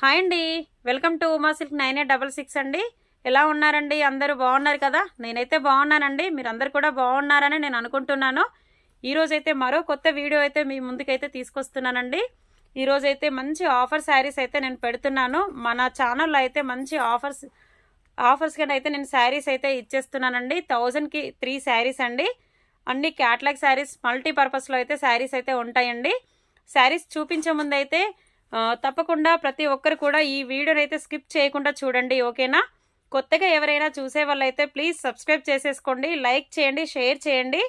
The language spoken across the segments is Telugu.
హాయ్ అండి, వెల్కమ్ టు ఉమా సిల్క్ 9866 అండి. ఎలా ఉన్నారండి? అందరూ బాగున్నారు కదా? నేనైతే బాగున్నానండి. మీరందరూ కూడా బాగున్నారని నేను అనుకుంటున్నాను. ఈరోజైతే మరో కొత్త వీడియో అయితే మీ ముందుకైతే తీసుకొస్తున్నానండి. ఈరోజైతే మంచి ఆఫర్ శారీస్ అయితే నేను పెడుతున్నాను. మన ఛానల్లో అయితే మంచి ఆఫర్స్ కింద అయితే నేను శారీస్ అయితే ఇచ్చేస్తున్నానండి. 1000కి 3 శారీస్ అండి. అన్ని క్యాటలాగ్ శారీస్, మల్టీపర్పస్లో అయితే శారీస్ అయితే ఉంటాయండి. శారీస్ చూపించే ముందు అయితే తప్పకుండా ప్రతి ఒక్కరు కూడా ఈ వీడియోని అయితే స్కిప్ చేయకుండా చూడండి, ఓకేనా? కొత్తగా ఎవరైనా చూసే వాళ్ళైతే ప్లీజ్ సబ్స్క్రైబ్ చేసేసుకోండి, లైక్ చేయండి, షేర్ చేయండి,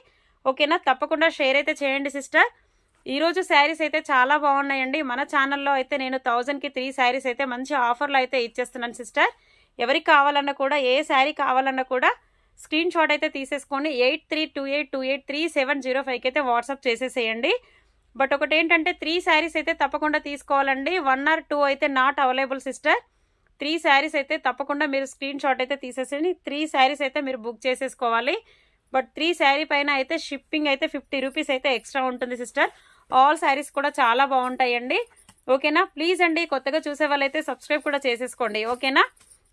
ఓకేనా? తప్పకుండా షేర్ అయితే చేయండి సిస్టర్. ఈరోజు శారీస్ అయితే చాలా బాగున్నాయండి. మన ఛానల్లో అయితే నేను 1000కి 3 శారీస్ అయితే మంచి ఆఫర్లో అయితే ఇచ్చేస్తున్నాను సిస్టర్. ఎవరికి కావాలన్నా కూడా, ఏ శారీ కావాలన్నా కూడా స్క్రీన్ షాట్ అయితే తీసేసుకోండి. 8328283705కి అయితే వాట్సాప్ చేసేసేయండి. బట్ ఒకటి ఏంటంటే 3 శారీస్ అయితే తప్పకుండా తీసుకోవాలండి. 1 or 2 అయితే నాట్ అవైలబుల్ సిస్టర్. 3 శారీస్ అయితే తప్పకుండా మీరు స్క్రీన్ షాట్ అయితే తీసేసేయండి. 3 శారీస్ అయితే మీరు బుక్ చేసేసుకోవాలి. బట్ 3 శారీ పైన అయితే షిప్పింగ్ అయితే 50 రూపీస్ అయితే ఎక్స్ట్రా ఉంటుంది సిస్టర్. ఆల్ శారీస్ కూడా చాలా బాగుంటాయండి, ఓకేనా? ప్లీజ్ అండి, కొత్తగా చూసే వాళ్ళైతే సబ్స్క్రైబ్ కూడా చేసేసుకోండి, ఓకేనా?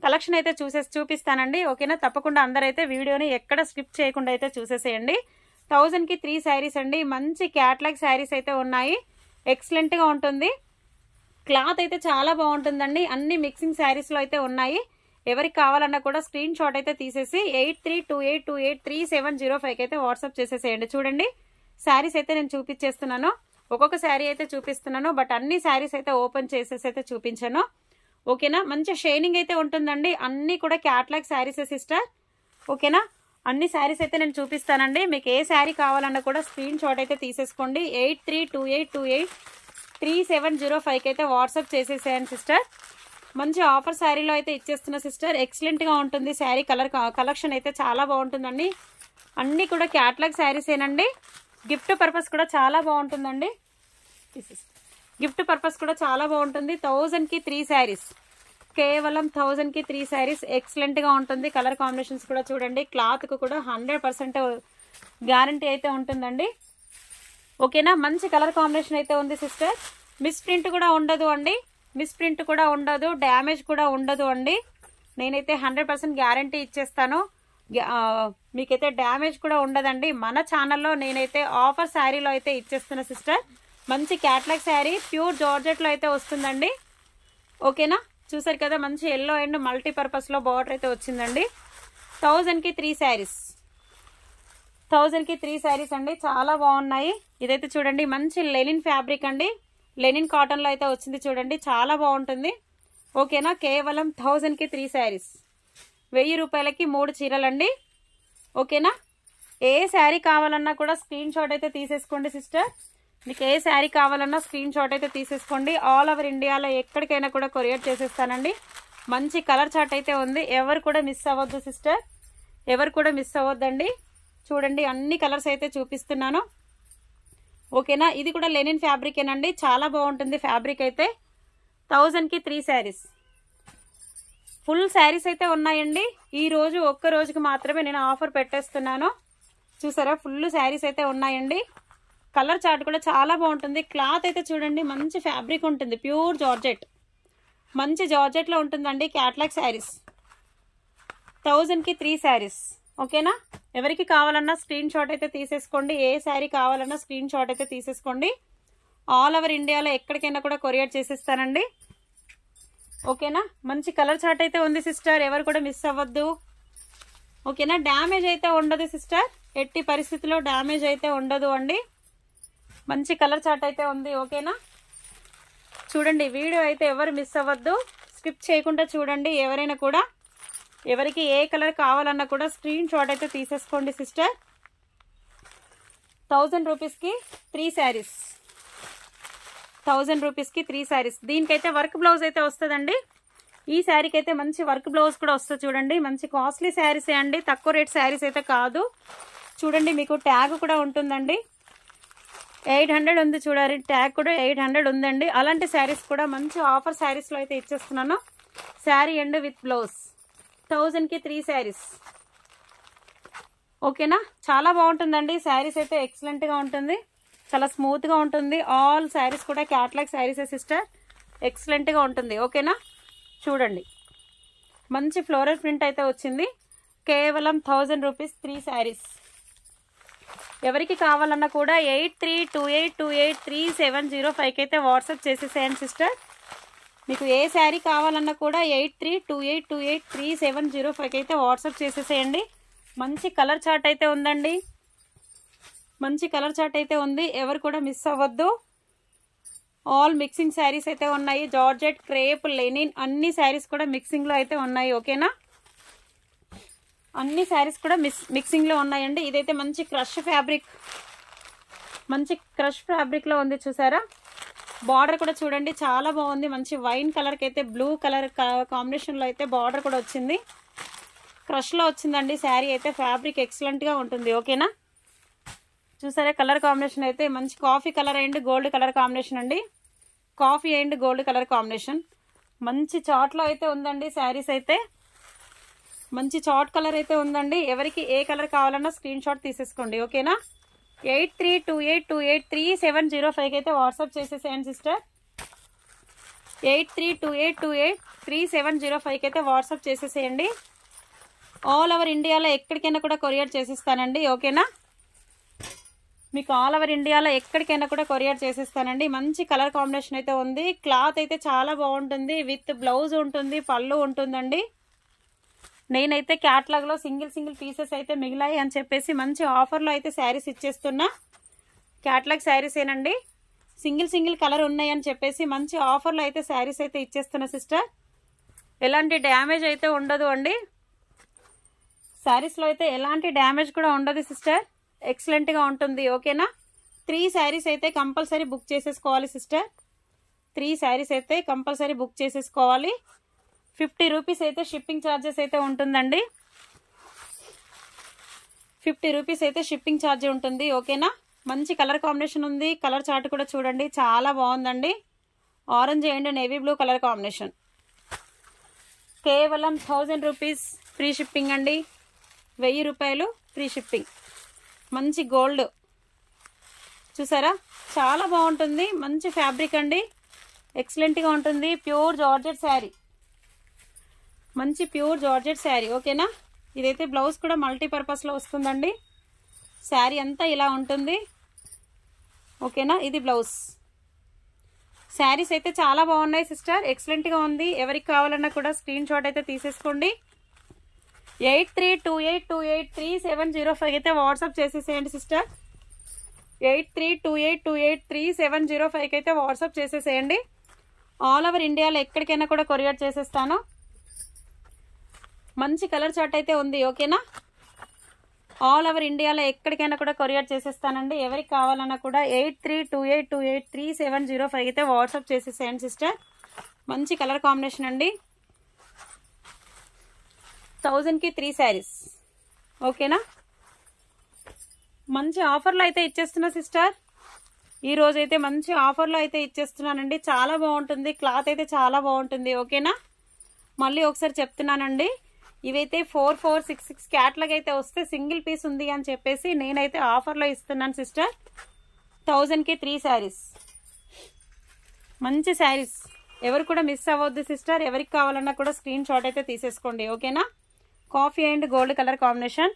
కలెక్షన్ అయితే చూపిస్తానండి, ఓకేనా? తప్పకుండా అందరైతే వీడియోని ఎక్కడ స్కిప్ చేయకుండా అయితే చూసేసేయండి. 1000కి 3 శారీస్ అండి. మంచి క్యాటలాగ్ శారీస్ అయితే ఉన్నాయి. ఎక్సలెంట్గా ఉంటుంది. క్లాత్ అయితే చాలా బాగుంటుందండి. అన్ని మిక్సింగ్ శారీస్లో అయితే ఉన్నాయి. ఎవరికి కావాలన్నా కూడా స్క్రీన్ షాట్ అయితే తీసేసి 8328283705కి అయితే వాట్సాప్ చేసేసేయండి. చూడండి, శారీస్ అయితే నేను చూపించేస్తున్నాను. ఒక్కొక్క శారీ అయితే చూపిస్తున్నాను, బట్ అన్ని శారీస్ అయితే ఓపెన్ చేసేసి అయితే చూపించాను, ఓకేనా? మంచి షైనింగ్ అయితే ఉంటుందండి. అన్ని కూడా క్యాటలాగ్ శారీసే సిస్టర్, ఓకేనా? అన్ని శారీస్ అయితే నేను చూపిస్తానండి. మీకు ఏ శారీ కావాలన్నా కూడా స్క్రీన్ షాట్ అయితే తీసేసుకోండి. 8328283705కి అయితే వాట్సాప్ చేసేసేయండి సిస్టర్. మంచి ఆఫర్ శారీలో అయితే ఇచ్చేస్తున్న సిస్టర్. ఎక్సలెంట్గా ఉంటుంది శారీ. కలెక్షన్ అయితే చాలా బాగుంటుందండి. అన్నీ కూడా క్యాటలాగ్ శారీసేనండి. గిఫ్ట్ పర్పస్ కూడా చాలా బాగుంటుందండి. గిఫ్ట్ పర్పస్ కూడా చాలా బాగుంటుంది. 1000కి 3 శారీస్, కేవలం 1000కి 3 శారీస్. ఎక్సలెంట్గా ఉంటుంది. కలర్ కాంబినేషన్స్ కూడా చూడండి. క్లాత్కు కూడా 100% గ్యారంటీ అయితే ఉంటుందండి, ఓకేనా? మంచి కలర్ కాంబినేషన్ అయితే ఉంది సిస్టర్. మిస్ ప్రింట్ కూడా ఉండదు అండి. మిస్ ప్రింట్ కూడా ఉండదు, డ్యామేజ్ కూడా ఉండదు అండి. నేనైతే 100% గ్యారంటీ ఇచ్చేస్తాను. మీకైతే డ్యామేజ్ కూడా ఉండదండి. మన ఛానల్లో నేనైతే ఆఫర్ శారీలో అయితే ఇచ్చేస్తున్నా సిస్టర్. మంచి క్యాటలాగ్ శారీ, ప్యూర్ జార్జెట్లో అయితే వస్తుందండి, ఓకేనా? చూసారు కదా, మంచి ఎల్లో అండ్ మల్టీపర్పస్లో బార్డర్ అయితే వచ్చిందండి. 1000కి 3 శారీస్, 1000కి 3 శారీస్ అండి. చాలా బాగున్నాయి. ఇదైతే చూడండి, మంచి లెనిన్ ఫ్యాబ్రిక్ అండి. లెనిన్ కాటన్లో అయితే వచ్చింది చూడండి, చాలా బాగుంటుంది, ఓకేనా? కేవలం 1000కి 3 శారీస్, 1000 రూపాయలకి 3 చీరలండి, ఓకేనా? ఏ శారీ కావాలన్నా కూడా స్క్రీన్ షాట్ అయితే తీసేసుకోండి సిస్టర్. మీకు ఏ శారీ కావాలన్నా స్క్రీన్ షాట్ అయితే తీసేసుకోండి. ఆల్ ఓవర్ ఇండియాలో ఎక్కడికైనా కూడా కొరియర్ చేసేస్తానండి. మంచి కలర్ చార్ట్ అయితే ఉంది. ఎవరు కూడా మిస్ అవ్వద్దు సిస్టర్, ఎవరు కూడా మిస్ అవ్వద్దండి. చూడండి, అన్ని కలర్స్ అయితే చూపిస్తున్నాను, ఓకేనా? ఇది కూడా లెనిన్ ఫ్యాబ్రికేనండి. చాలా బాగుంటుంది ఫ్యాబ్రిక్ అయితే. 1000కి 3 శారీస్, ఫుల్ శారీస్ అయితే ఉన్నాయండి. ఈ రోజు ఒక్క రోజుకి మాత్రమే నేను ఆఫర్ పెట్టేస్తున్నాను. చూసారా, ఫుల్ శారీస్ అయితే ఉన్నాయండి. కలర్ చార్ట్ కూడా చాలా బాగుంటుంది. క్లాత్ అయితే చూడండి, మంచి ఫ్యాబ్రిక్ ఉంటుంది. ప్యూర్ జార్జెట్, మంచి జార్జెట్లో ఉంటుందండి. క్యాటలాగ్ శారీస్, 1000కి 3 శారీస్, ఓకేనా? ఎవరికి కావాలన్నా స్క్రీన్ షాట్ అయితే తీసేసుకోండి. ఏ శారీ కావాలన్నా స్క్రీన్ షాట్ అయితే తీసేసుకోండి. ఆల్ ఓవర్ ఇండియాలో ఎక్కడికైనా కూడా కొరియర్ చేసేస్తానండి, ఓకేనా? మంచి కలర్ చార్ట్ అయితే ఉంది సిస్టర్. ఎవరు కూడా మిస్ అవ్వద్దు, ఓకేనా? డ్యామేజ్ అయితే ఉండదు సిస్టర్. ఎట్టి పరిస్థితిలో డ్యామేజ్ అయితే ఉండదు అండి. మంచి కలర్ చార్ట్ అయితే ఉంది, ఓకేనా? చూడండి, వీడియో అయితే ఎవరు మిస్ అవ్వద్దు, స్కిప్ చేయకుండా చూడండి. ఎవరైనా కూడా, ఎవరికి ఏ కలర్ కావాలన్నా కూడా స్క్రీన్ షాట్ అయితే తీసేసుకోండి సిస్టర్. 1000 రూపీస్కి 3 శారీస్, 1000 రూపీస్కి 3 శారీస్. దీనికైతే వర్క్ బ్లౌజ్ అయితే వస్తుందండి. ఈ శారీకి అయితే మంచి వర్క్ బ్లౌజ్ కూడా వస్తుంది చూడండి. మంచి కాస్ట్లీ శారీసే అండి, తక్కువ రేట్ శారీస్ అయితే కాదు. చూడండి, మీకు ట్యాగ్ కూడా ఉంటుందండి. 800 ఉంది చూడాలి, ట్యాగ్ కూడా 800 ఉందండి. అలాంటి శారీస్ కూడా మంచి ఆఫర్ శారీస్లో అయితే ఇచ్చేస్తున్నాను. శారీ అండ్ విత్ బ్లౌజ్, 1000కి 3 శారీస్, ఓకేనా? చాలా బాగుంటుందండి. శారీస్ అయితే ఎక్సలెంట్గా ఉంటుంది, చాలా స్మూత్గా ఉంటుంది. ఆల్ శారీస్ కూడా క్యాటలాగ్ శారీసే సిస్టర్. ఎక్సలెంట్గా ఉంటుంది. ఓకేనా, చూడండి మంచి ఫ్లోరల్ ప్రింట్ అయితే వచ్చింది. కేవలం 1000 రూపీస్ 3 శారీస్. ఎవరికి కావాలన్నా కూడా 8328283705కి అయితే వాట్సాప్ చేసేసేయండి సిస్టర్. మీకు ఏ శారీ కావాలన్నా కూడా 8328283705కి అయితే వాట్సాప్ చేసేసేయండి. మంచి కలర్ చార్ట్ అయితే ఉందండి, మంచి కలర్ చార్ట్ అయితే ఉంది. ఎవరు కూడా మిస్ అవ్వద్దు. ఆల్ మిక్సింగ్ శారీస్ అయితే ఉన్నాయి. జార్జెట్, క్రేప్, లెనిన్ అన్ని శారీస్ కూడా మిక్సింగ్లో అయితే ఉన్నాయి. ఓకేనా, అన్ని శారీస్ కూడా మిక్సింగ్లో ఉన్నాయండి. ఇదైతే మంచి క్రష్ ఫ్యాబ్రిక్, మంచి క్రష్ ఫ్యాబ్రిక్లో ఉంది. చూసారా, బార్డర్ కూడా చూడండి చాలా బాగుంది. మంచి వైన్ కలర్కి అయితే బ్లూ కలర్ కాంబినేషన్లో అయితే బార్డర్ కూడా వచ్చింది. క్రష్లో వచ్చిందండి శారీ అయితే. ఫ్యాబ్రిక్ ఎక్సలెంట్గా ఉంటుంది. ఓకేనా, చూసారా కలర్ కాంబినేషన్ అయితే మంచి coffee colour and gold colour combination అండి. Coffee and gold colour combination మంచి చాట్లో అయితే ఉందండి. శారీస్ అయితే మంచి చాట్ కలర్ అయితే ఉందండి. ఎవరికి ఏ కలర్ కావాలన్నా స్క్రీన్ షాట్ తీసేసుకోండి. ఓకేనా, 8328283705కి అయితే వాట్సాప్ చేసేసేయండి సిస్టర్. 8328283705కి అయితే వాట్సాప్ చేసేసేయండి. ఆల్ ఓవర్ ఇండియాలో ఎక్కడికైనా కూడా కొరియర్ చేసిస్తానండి. ఓకేనా, మీకు ఆల్ ఓవర్ ఇండియాలో ఎక్కడికైనా కూడా కొరియర్ చేసేస్తానండి. మంచి కలర్ కాంబినేషన్ అయితే ఉంది. క్లాత్ అయితే చాలా బాగుంటుంది. విత్ బ్లౌజ్ ఉంటుంది, పళ్ళు ఉంటుందండి. నేనైతే క్యాటలాగ్లో సింగిల్ పీసెస్ అయితే మిగిలాయి అని చెప్పేసి మంచి ఆఫర్లో అయితే శారీస్ ఇచ్చేస్తున్నా. క్యాటలాగ్ శారీస్ ఏనండి, సింగిల్ కలర్ ఉన్నాయి అని చెప్పేసి మంచి ఆఫర్లో అయితే శారీస్ అయితే ఇచ్చేస్తున్నా సిస్టర్. ఎలాంటి డ్యామేజ్ అయితే ఉండదు అండి. శారీస్లో అయితే ఎలాంటి డ్యామేజ్ కూడా ఉండదు సిస్టర్. ఎక్సలెంట్గా ఉంటుంది. ఓకేనా, 3 శారీస్ అయితే కంపల్సరీ బుక్ చేసేసుకోవాలి సిస్టర్. 3 శారీస్ అయితే కంపల్సరీ బుక్ చేసేసుకోవాలి. 50 రూపీస్ అయితే షిప్పింగ్ ఛార్జెస్ అయితే ఉంటుందండి. 50 రూపీస్ అయితే షిప్పింగ్ ఛార్జ్ ఉంటుంది. ఓకేనా, మంచి కలర్ కాంబినేషన్ ఉంది. కలర్ చార్ట్ కూడా చూడండి చాలా బాగుందండి. Orange and navy blue colour combination. కేవలం 1000 రూపీస్ ఫ్రీ షిప్పింగ్ అండి. 1000 రూపాయలు ఫ్రీ షిప్పింగ్. మంచి గోల్డ్ చూసారా, చాలా బాగుంటుంది. మంచి ఫ్యాబ్రిక్ అండి, ఎక్సలెంట్గా ఉంటుంది. ప్యూర్ జార్జెట్ శారీ, మంచి ప్యూర్ జార్జెట్ శారీ. ఓకేనా, ఇదైతే బ్లౌజ్ కూడా మల్టీపర్పస్లో వస్తుందండి. శారీ అంతా ఇలా ఉంటుంది. ఓకేనా, ఇది బ్లౌజ్. శారీస్ అయితే చాలా బాగున్నాయి సిస్టర్, ఎక్సలెంట్గా ఉంది. ఎవరికి కావాలన్నా కూడా స్క్రీన్ షాట్ అయితే తీసేసుకోండి. 8328283705 అయితే వాట్సాప్ చేసేసేయండి సిస్టర్. 8328283705 అయితే వాట్సాప్ చేసేసేయండి. ఆల్ ఓవర్ ఇండియాలో ఎక్కడికైనా కూడా కొరియర్ చేసేస్తాను. మంచి కలర్ చార్ట్ అయితే ఉంది. ఓకేనా, ఆల్ ఓవర్ ఇండియాలో ఎక్కడికైనా కూడా కొరియర్ చేసేస్తానండి. ఎవరికి కావాలన్నా కూడా 8328283705 అయితే వాట్సాప్ చేసేసేయండి సిస్టర్. మంచి కలర్ కాంబినేషన్ అండి. 1000కి 3 శారీస్. ఓకేనా, మంచి ఆఫర్లో అయితే ఇచ్చేస్తున్నా సిస్టర్. ఈ రోజు అయితే మంచి ఆఫర్లో అయితే ఇచ్చేస్తున్నానండి. చాలా బాగుంటుంది, క్లాత్ అయితే చాలా బాగుంటుంది. ఓకేనా, మళ్ళీ ఒకసారి చెప్తున్నానండి, ఇవైతే 4466 క్యాట్లాగ్ అయితే వస్తే సింగిల్ పీస్ ఉంది అని చెప్పేసి నేనైతే ఆఫర్లో ఇస్తున్నాను సిస్టర్. 1000కి 3 శారీస్, మంచి శారీస్. ఎవరు కూడా మిస్ అవ్వద్దు సిస్టర్. ఎవరికి కావాలన్నా కూడా స్క్రీన్ షాట్ అయితే తీసేసుకోండి. ఓకేనా, coffee and gold colour combination,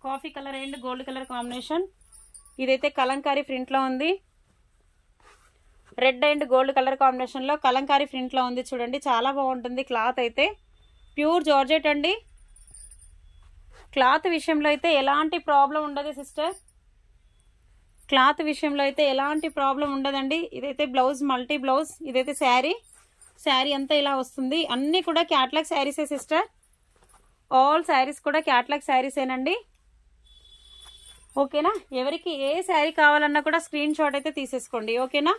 coffee colour and gold colour combination. ఇదైతే కలంకారీ ప్రింట్లో ఉంది. రెడ్ అండ్ గోల్డ్ కలర్ కాంబినేషన్లో కలంకారీ ప్రింట్లో ఉంది. చూడండి చాలా బాగుంటుంది. క్లాత్ అయితే ప్యూర్ జార్జెట్ అండి. క్లాత్ విషయంలో అయితే ఎలాంటి ప్రాబ్లం ఉండదు సిస్టర్. క్లాత్ విషయంలో అయితే ఎలాంటి ప్రాబ్లం ఉండదండి. ఇదైతే బ్లౌజ్, మల్టీ బ్లౌజ్. ఇదైతే శారీ, శారీ అంతా ఇలా వస్తుంది. అన్నీ కూడా క్యాట్లాగ్ శారీసే సిస్టర్. ఆల్ శారీస్ కూడా క్యాట్లాగ్ శారీసేనండి. ఓకేనా, ఎవరికి ఏ శారీ కావాలన్నా కూడా స్క్రీన్ షాట్ అయితే తీసేసుకోండి. ఓకేనా,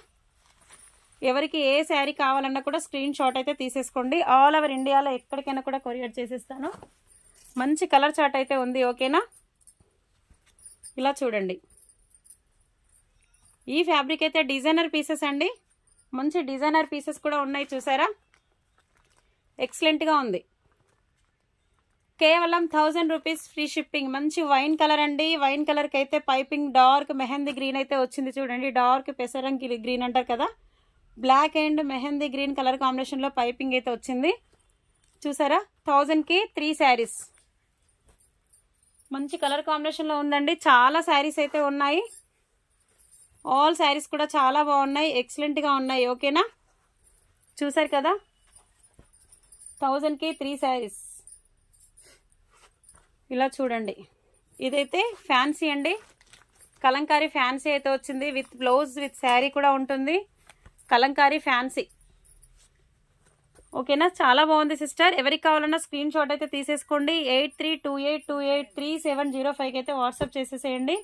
ఎవరికి ఏ శారీ కావాలన్నా కూడా స్క్రీన్ షాట్ అయితే తీసేసుకోండి. ఆల్ ఓవర్ ఇండియాలో ఎక్కడికైనా కూడా కొరియర్ చేసేస్తాను. మంచి కలర్ చార్ట్ అయితే ఉంది. ఓకేనా, ఇలా చూడండి. ఈ ఫ్యాబ్రిక్ అయితే డిజైనర్ పీసెస్ అండి. మంచి డిజైనర్ పీసెస్ కూడా ఉన్నాయి. చూసారా, ఎక్సలెంట్గా ఉంది. కేవలం 1000 రూపీస్ ఫ్రీ షిప్పింగ్. మంచి వైన్ కలర్ అండి. వైన్ కలర్కి అయితే పైపింగ్ డార్క్ మెహందీ గ్రీన్ అయితే వచ్చింది. చూడండి, డార్క్ పెసరంగి గ్రీన్ అంటారు కదా, black and mehndi green colour కాంబినేషన్లో పైపింగ్ అయితే వచ్చింది చూసారా. 1000కి 3 శారీస్. మంచి కలర్ కాంబినేషన్లో ఉందండి. చాలా శారీస్ అయితే ఉన్నాయి. ఆల్ శారీస్ కూడా చాలా బాగున్నాయి, ఎక్సలెంట్గా ఉన్నాయి. ఓకేనా, చూసారు కదా. 1000కి 3 శారీస్. ఇలా చూడండి, ఇదైతే ఫ్యాన్సీ అండి. కలంకారీ ఫ్యాన్సీ అయితే వచ్చింది విత్ బ్లౌజ్ విత్ శారీ కూడా ఉంటుంది. కలంకారీ ఫ్యాన్సీ. ఓకేనా, చాలా బాగుంది సిస్టర్. ఎవరికి కావాలన్నా స్క్రీన్ షాట్ అయితే తీసేసుకోండి. 8328283705 అయితే వాట్సాప్ చేసేసేయండి.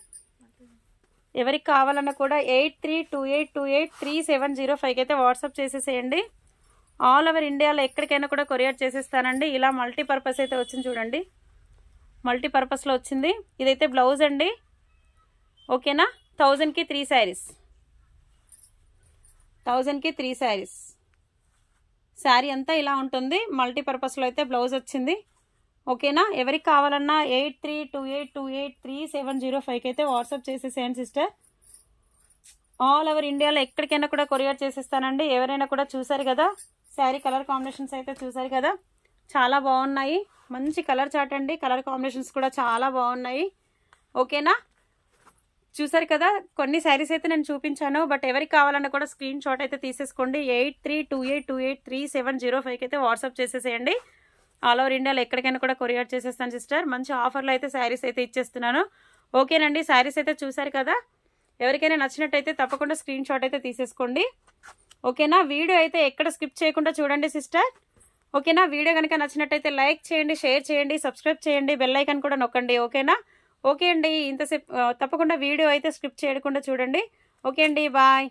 ఎవరికి కావాలన్నా కూడా 8328283705 అయితే వాట్సాప్ చేసేసేయండి. ఆల్ ఓవర్ ఇండియాలో ఎక్కడికైనా కూడా కొరియర్ చేసేస్తానండి. ఇలా మల్టీపర్పస్ అయితే వచ్చింది చూడండి, మల్టీపర్పస్లో వచ్చింది. ఇదైతే బ్లౌజ్ అండి. ఓకేనా, 1000కి 3 శారీస్. 1000కి 3 శారీస్. శారీ అంతా ఇలా ఉంటుంది. మల్టీపర్పస్లో అయితే బ్లౌజ్ వచ్చింది. ఓకేనా, ఎవరికి కావాలన్నా 8328283705 అయితే వాట్సాప్ చేసేసేయండి సిస్టర్. ఆల్ ఓవర్ ఇండియాలో ఎక్కడికైనా కూడా కొరియర్ చేసేస్తానండి. ఎవరైనా కూడా చూసారు కదా, శారీ కలర్ కాంబినేషన్స్ అయితే చూసారు కదా, చాలా బాగున్నాయి. మంచి కలర్ చార్ట్ అండి. కలర్ కాంబినేషన్స్ కూడా చాలా బాగున్నాయి. ఓకేనా, చూసారు కదా. కొన్ని శారీస్ అయితే నేను చూపించాను, బట్ ఎవరికి కావాలన్నా కూడా స్క్రీన్ షాట్ అయితే తీసేసుకోండి. 8328283705 అయితే వాట్సాప్ చేసేసేయండి. ఆల్ ఓవర్ ఇండియాలో ఎక్కడికైనా కూడా కొరియర్ చేసేస్తాను సిస్టర్. మంచి ఆఫర్లో అయితే శారీస్ అయితే ఇచ్చేస్తున్నాను. ఓకేనండి, శారీస్ అయితే చూసారు కదా. ఎవరికైనా నచ్చినట్టయితే తప్పకుండా స్క్రీన్ షాట్ అయితే తీసేసుకోండి. ఓకేనా, వీడియో అయితే ఎక్కడ స్కిప్ చేయకుండా చూడండి సిస్టర్. ఓకేనా, వీడియో కనుక నచ్చినట్టయితే లైక్ చేయండి, షేర్ చేయండి, సబ్స్క్రైబ్ చేయండి, బెల్ ఐకాన్ కూడా నొక్కండి. ఓకేనా, ఓకే అండి. ఇంతసేపు తప్పకుండా వీడియో అయితే స్కిప్ చేయకుండా చూడండి. ఓకే అండి, బాయ్.